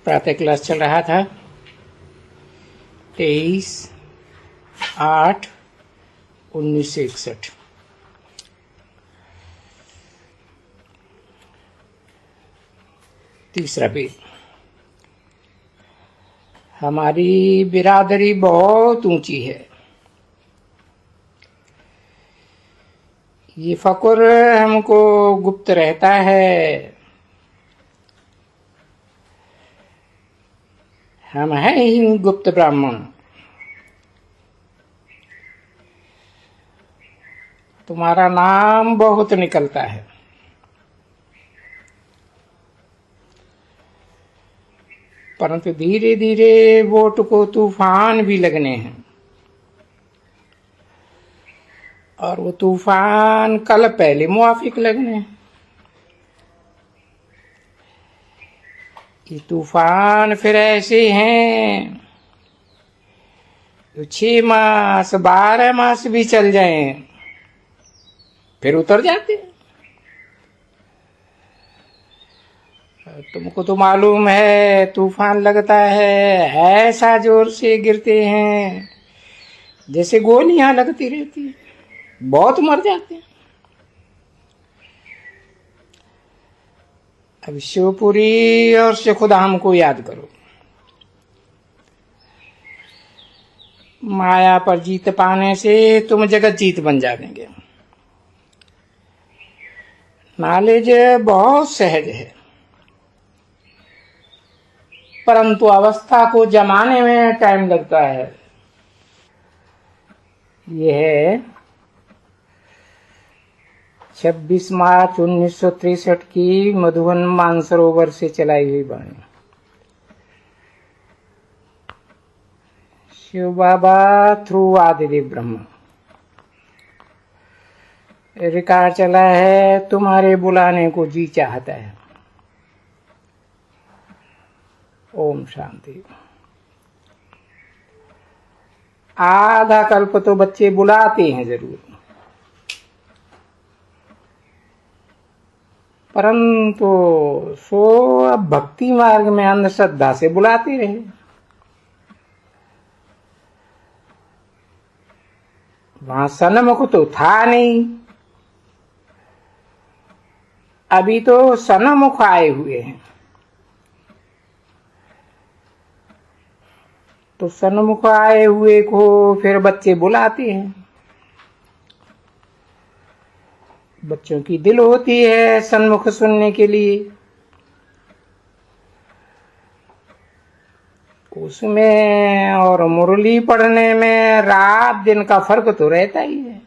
प्रातः क्लास चल रहा था 23/8/1961। तीसरा पेज। हमारी बिरादरी बहुत ऊंची है। ये फक्र हमको गुप्त रहता है। हम हैं ही गुप्त ब्राह्मण। तुम्हारा नाम बहुत निकलता है। परंतु धीरे धीरे वोट को तूफान भी लगने हैं, और वो तूफान कल पहले मुआफिक लगने हैं। ये तूफान फिर ऐसे हैं तो 6 मास 12 मास भी चल जाएं, फिर उतर जाते हैं। तुमको तो मालूम है, तूफान लगता है ऐसा जोर से गिरते हैं जैसे गोलियां लगती रहती है, बहुत मर जाते हैं। अब शिवपुरी और शेखुधाम को याद करो। माया पर जीत पाने से तुम जगत जीत बन जाएंगे। नॉलेज बहुत सहज है, परंतु अवस्था को जमाने में टाइम लगता है। यह है 26 मार्च 1963 की मधुबन मानसरोवर से चलाई हुई वाणी। शिव बाबा थ्रू आदिदेव ब्रह्म। रिकॉर्ड चला है, तुम्हारे बुलाने को जी चाहता है। ओम शांति। आधा कल्प तो बच्चे बुलाते हैं जरूर, परंतु सो अब भक्ति मार्ग में अंधश्रद्धा से बुलाते रहे। वहां सन्मुख तो था नहीं, अभी तो सन्मुख आए हुए हैं। तो सन्मुख आए हुए को फिर बच्चे बुलाते हैं। बच्चों की दिल होती है सन्मुख सुनने के लिए, उसमें और मुरली पढ़ने में रात दिन का फर्क तो रहता ही है।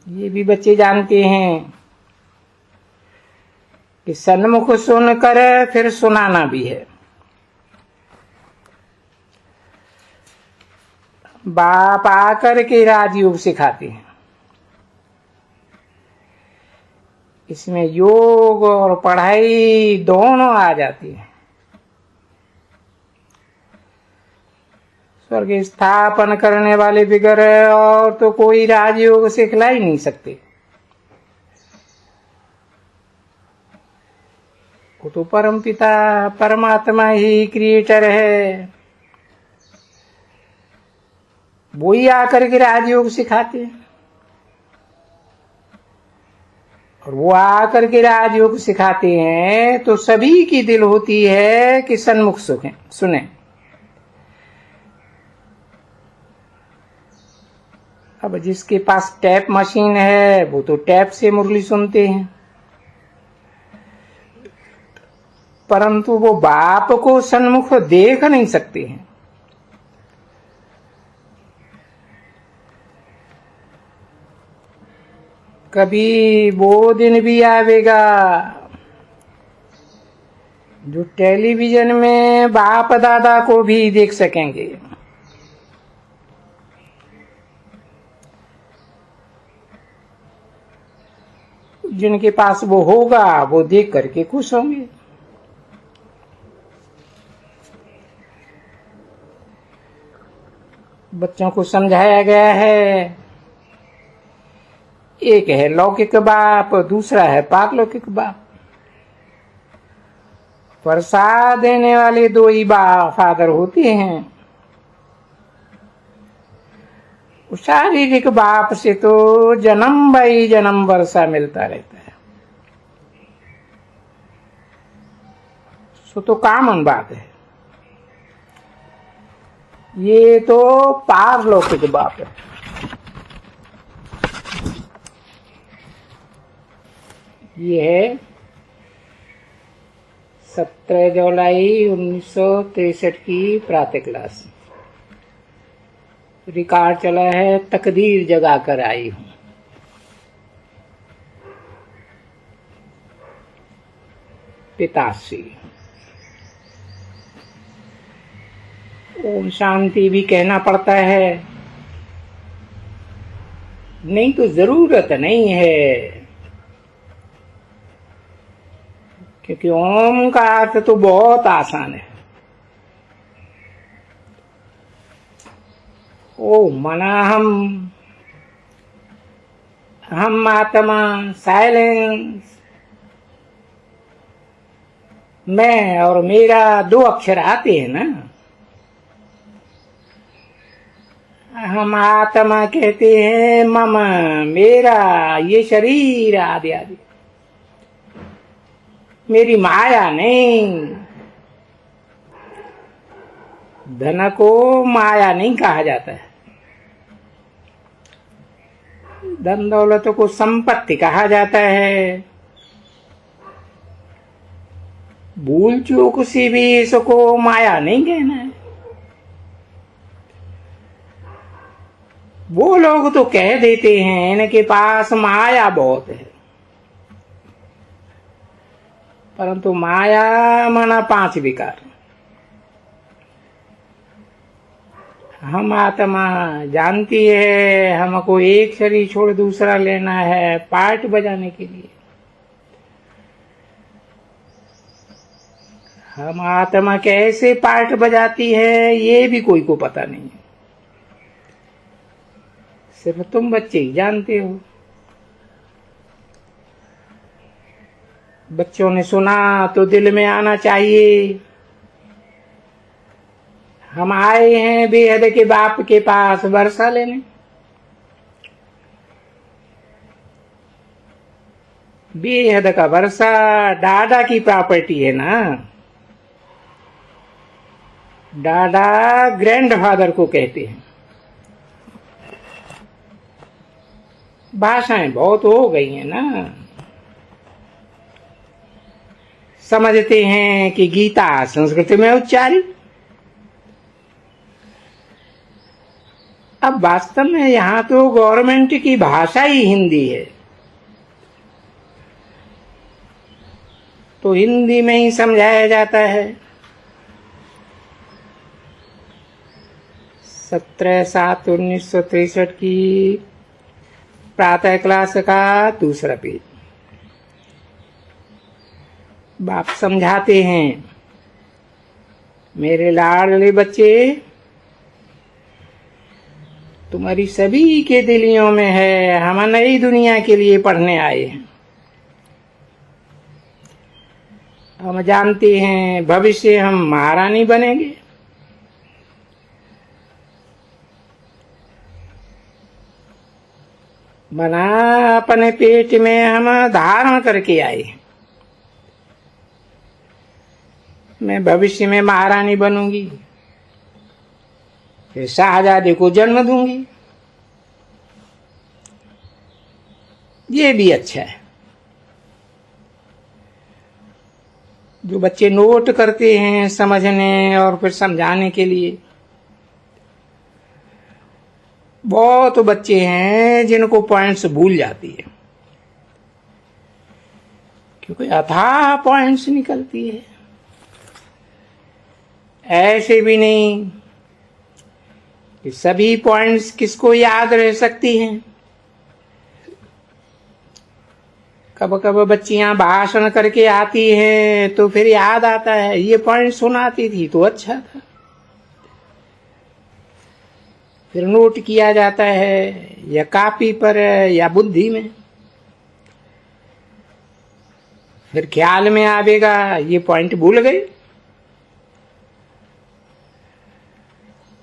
ये भी बच्चे जानते हैं कि सन्मुख सुनकर फिर सुनाना भी है। बाप आकर के राजयोग सिखाते हैं। इसमें योग और पढ़ाई दोनों आ जाती है। स्वर्ग स्थापन करने वाले बिगर और तो कोई राजयोग सिखला ही नहीं सकते। वो तो परम पिता परमात्मा ही क्रिएटर है, वो ही आकर के राजयोग सिखाते हैं। और वो आकर के राजयोग सिखाते हैं तो सभी की दिल होती है कि सन्मुख सुने। अब जिसके पास टैप मशीन है वो तो टैप से मुरली सुनते हैं, परंतु वो बाप को सन्मुख देख नहीं सकते हैं। कभी वो दिन भी आवेगा जो टेलीविजन में बाप दादा को भी देख सकेंगे। जिनके पास वो होगा वो देख करके खुश होंगे। बच्चों को समझाया गया है, एक है लौकिक बाप, दूसरा है पारलौकिक बाप। प्रसाद देने वाले दो ही फादर होते हैं। शारीरिक बाप से तो जन्म बाई जन्म वर्षा मिलता रहता है, सो तो कॉमन बात है। ये तो पारलौकिक बाप है। ये है 17 जुलाई 1963 की प्रातः क्लास। रिकॉर्ड चला है, तकदीर जगा कर आई हूं। पिताश्री। ओम शांति भी कहना पड़ता है, नहीं तो जरूरत नहीं है, क्योंकि ओम का अर्थ तो बहुत आसान है। ओ मना हम आत्मा, साइलेंस, मैं और मेरा दो अक्षर आते हैं ना। हम आत्मा कहते हैं मम, मेरा, ये शरीर आदि आदि। मेरी माया नहीं। धन को माया नहीं कहा जाता है, धन दौलत को संपत्ति कहा जाता है। भूल चूक से भी इसको माया नहीं कहना है। वो लोग तो कह देते हैं इनके पास माया बहुत है, परंतु माया माना 5 विकार। हम आत्मा जानती है हमको एक शरीर छोड़ दूसरा लेना है पार्ट बजाने के लिए। हम आत्मा कैसे पार्ट बजाती है ये भी कोई को पता नहीं है, सिर्फ तुम बच्चे ही जानते हो। बच्चों ने सुना तो दिल में आना चाहिए, हम आए हैं बेहद के बाप के पास वर्षा लेने। बेहद का वर्षा डाडा की प्रॉपर्टी है ना। डाडा ग्रैंडफादर को कहते हैं। भाषाएं बहुत हो गई हैं ना। समझते हैं कि गीता संस्कृत में उच्चारित, अब वास्तव में यहाँ तो गवर्नमेंट की भाषा ही हिंदी है, तो हिंदी में ही समझाया जाता है। 17/7/1963 की प्रातः क्लास का दूसरा पेज। बाप समझाते हैं, मेरे लाडले बच्चे, तुम्हारी सभी के दिलियों में है हम नई दुनिया के लिए पढ़ने आए हैं। हम जानते हैं भविष्य हम महारानी बनेंगे। बना अपने पेट में हम धारण करके आए। मैं भविष्य में महारानी बनूंगी, फिर शाहजादे को जन्म दूंगी। ये भी अच्छा है। जो बच्चे नोट करते हैं समझने और फिर समझाने के लिए, बहुत बच्चे हैं जिनको पॉइंट्स भूल जाती है, क्योंकि अथाह पॉइंट्स निकलती है। ऐसे भी नहीं कि सभी पॉइंट्स किसको याद रह सकती हैं। कब कब बच्चियां भाषण करके आती हैं तो फिर याद आता है ये पॉइंट सुनाती थी तो अच्छा था, फिर नोट किया जाता है या कॉपी पर या बुद्धि में। फिर ख्याल में आवेगा ये पॉइंट भूल गए।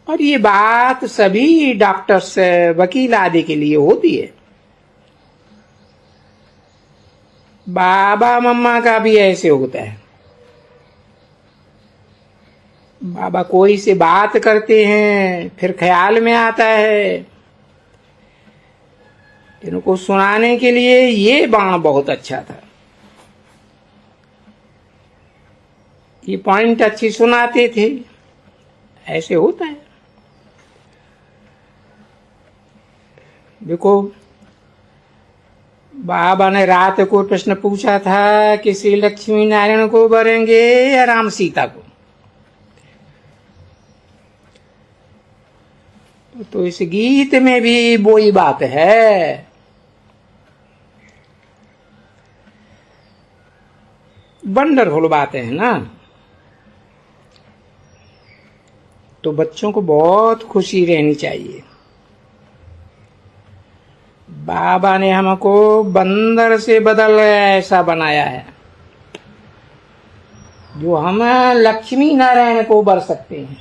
और ये बात सभी डॉक्टर्स वकील आदि के लिए होती है। बाबा मम्मा का भी ऐसे होता है। बाबा कोई से बात करते हैं, फिर ख्याल में आता है इनको सुनाने के लिए ये बाण बहुत अच्छा था, ये पॉइंट अच्छी सुनाते थे। ऐसे होता है। देखो, बाबा ने रात को प्रश्न पूछा था कि श्री लक्ष्मी नारायण को वरेंगे या राम सीता को। तो इस गीत में भी वही बात है। वंडरफुल बातें है ना। तो बच्चों को बहुत खुशी रहनी चाहिए। बाबा ने हमको बंदर से बदल ऐसा बनाया है जो हम लक्ष्मी नारायण को बर सकते हैं।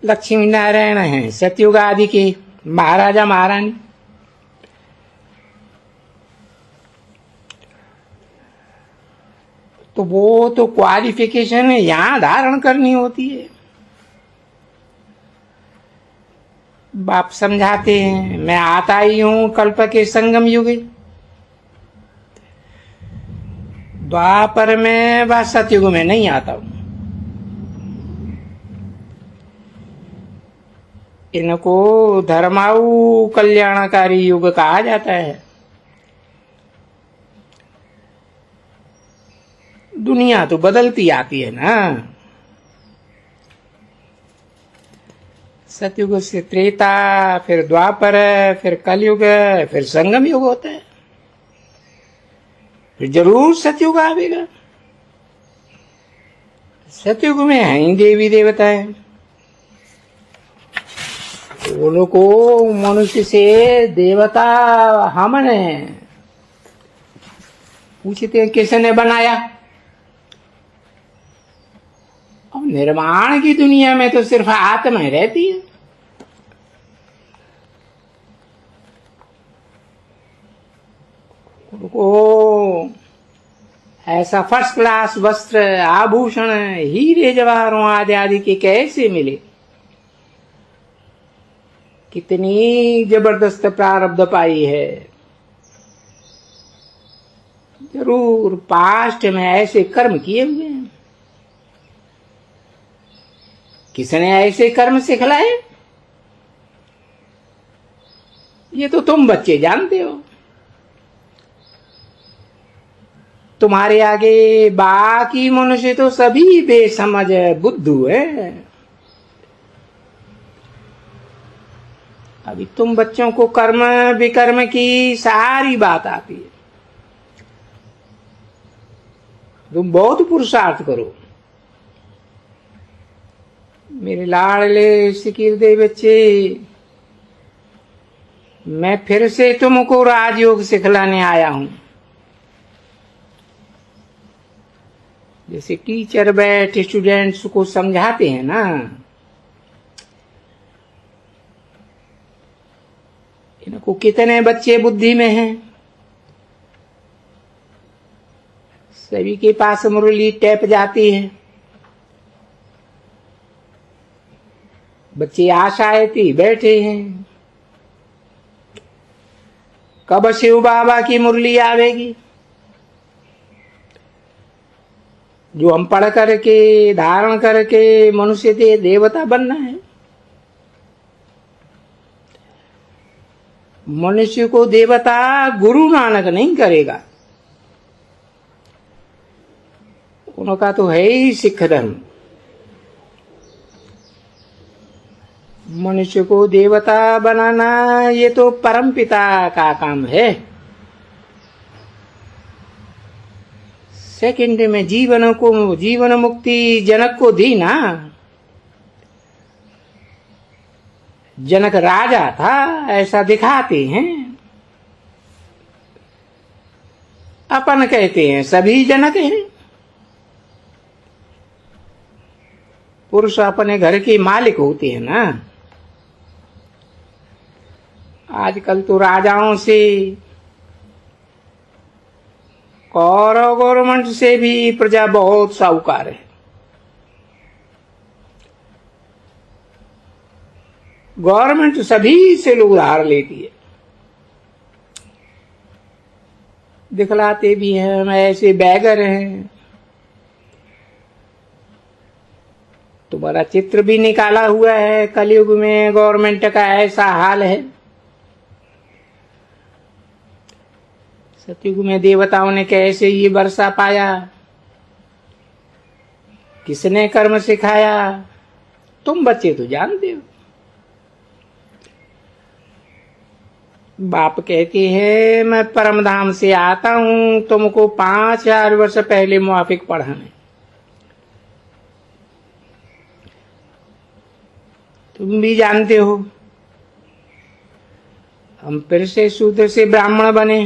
लक्ष्मी नारायण हैं सतयुग आदि के महाराजा महारानी। तो वो तो क्वालिफिकेशन यहां धारण करनी होती है। बाप समझाते हैं मैं आता ही हूं कल्प के संगम युग, द्वापर में व सतयुग में नहीं आता हूं। इनको धर्माऊ कल्याणकारी युग कहा जाता है। दुनिया तो बदलती आती है ना। सतयुग से त्रेता, फिर द्वापर, फिर कलयुग, फिर संगम युग होता है। फिर जरूर सतयुग आवेगा। सतयुग में है ही देवी देवता है। उन को मनुष्य से देवता हमने पूछते हैं किसने बनाया। और निर्माण की दुनिया में तो सिर्फ आत्मा रहती है। उनको ऐसा फर्स्ट क्लास वस्त्र, आभूषण, हीरे जवाहरों आदि आदि के कैसे मिले। कितनी जबरदस्त प्रारब्ध पाई है। जरूर पास्ट में ऐसे कर्म किए हुए हैं। किसने ऐसे कर्म सिखलाए ये तो तुम बच्चे जानते हो। तुम्हारे आगे बाकी मनुष्य तो सभी बेसमझ बुद्धू है। अभी तुम बच्चों को कर्म विकर्म की सारी बात आती है। तुम बहुत पुरुषार्थ करो। मेरे लाडले सिकिरदे बच्चे, मैं फिर से तुमको राजयोग सिखलाने आया हूं। जैसे टीचर बैठ स्टूडेंट्स को समझाते हैं ना, इनको कितने बच्चे बुद्धि में हैं। सभी के पास मुरली टैप जाती है। बच्चे आशाएं थी बैठे हैं कब शिव बाबा की मुरली आवेगी। जो हम पढ़ करके धारण करके मनुष्य से देवता बनना है। मनुष्य को देवता गुरु नानक नहीं करेगा। उनका तो है ही सिख धर्म। मनुष्य को देवता बनाना ये तो परमपिता का काम है। सेकंड में जीवन मुक्ति जनक को दी ना। जनक राजा था ऐसा दिखाते हैं। अपन कहते हैं सभी जनक हैं। पुरुष अपने घर के मालिक होते हैं ना। आजकल तो राजाओं से, कौरव गवर्नमेंट से भी प्रजा बहुत साहूकार है। गवर्नमेंट सभी से लोग उधार लेती है, दिखलाते भी हैं हम ऐसे बैगर हैं। तुम्हारा चित्र भी निकाला हुआ है। कलयुग में गवर्नमेंट का ऐसा हाल है। सतयुग में देवताओं ने कैसे ये वर्षा पाया, किसने कर्म सिखाया, तुम बच्चे तो जानते हो। बाप कहते हैं मैं परमधाम से आता हूं तुमको 5000 वर्ष पहले मुआफिक पढ़ाने। तुम भी जानते हो हम फिर से शूद्र से ब्राह्मण बने,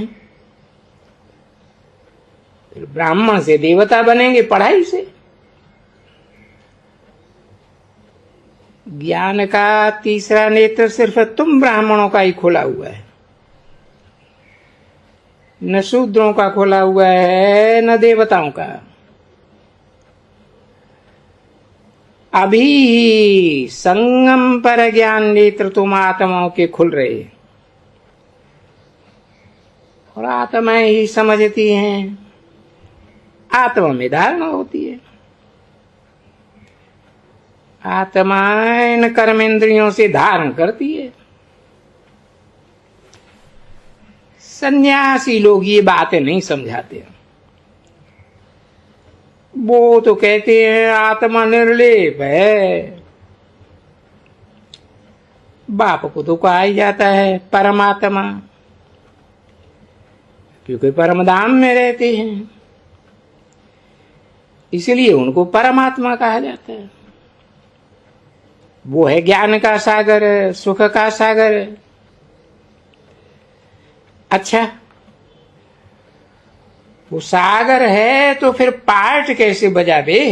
फिर ब्राह्मण से देवता बनेंगे पढ़ाई से। ज्ञान का तीसरा नेत्र सिर्फ तुम ब्राह्मणों का ही खुला हुआ है, न शूद्रों का खुला हुआ है न देवताओं का। अभी संगम पर ज्ञान नेत्र तुम आत्माओं के खुल रहे, और आत्माएं ही समझती हैं। आत्मा में धारणा होती है। आत्मा इन कर्मेंद्रियों से धारण करती है। सन्यासी लोग ये बातें नहीं समझाते। वो तो कहते हैं आत्मा निर्लेप है। बाप को तो कहा ही जाता है परमात्मा, क्योंकि परमधाम में रहते हैं, इसलिए उनको परमात्मा कहा जाता है। वो है ज्ञान का सागर, सुख का सागर। अच्छा, वो सागर है तो फिर पार्ट कैसे बजावे?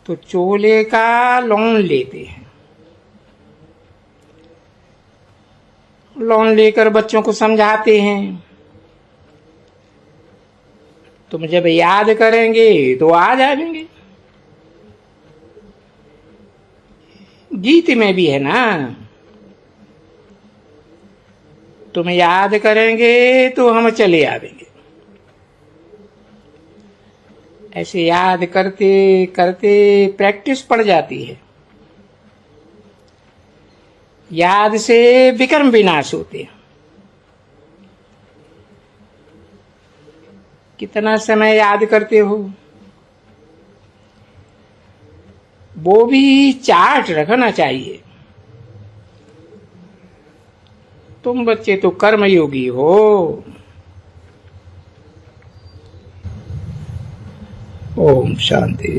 तो चोले का लोन लेते हैं। लोन लेकर बच्चों को समझाते हैं। तुम जब याद करेंगे तो आ जाएंगे। गीत में भी है ना, तुम याद करेंगे तो हम चले आवेंगे। ऐसे याद करते करते प्रैक्टिस पड़ जाती है। याद से विकर्म विनाश होते हैं। कितना समय याद करते हो? वो भी चार्ट रखना चाहिए। तुम बच्चे तो कर्मयोगी हो। ओम शांति।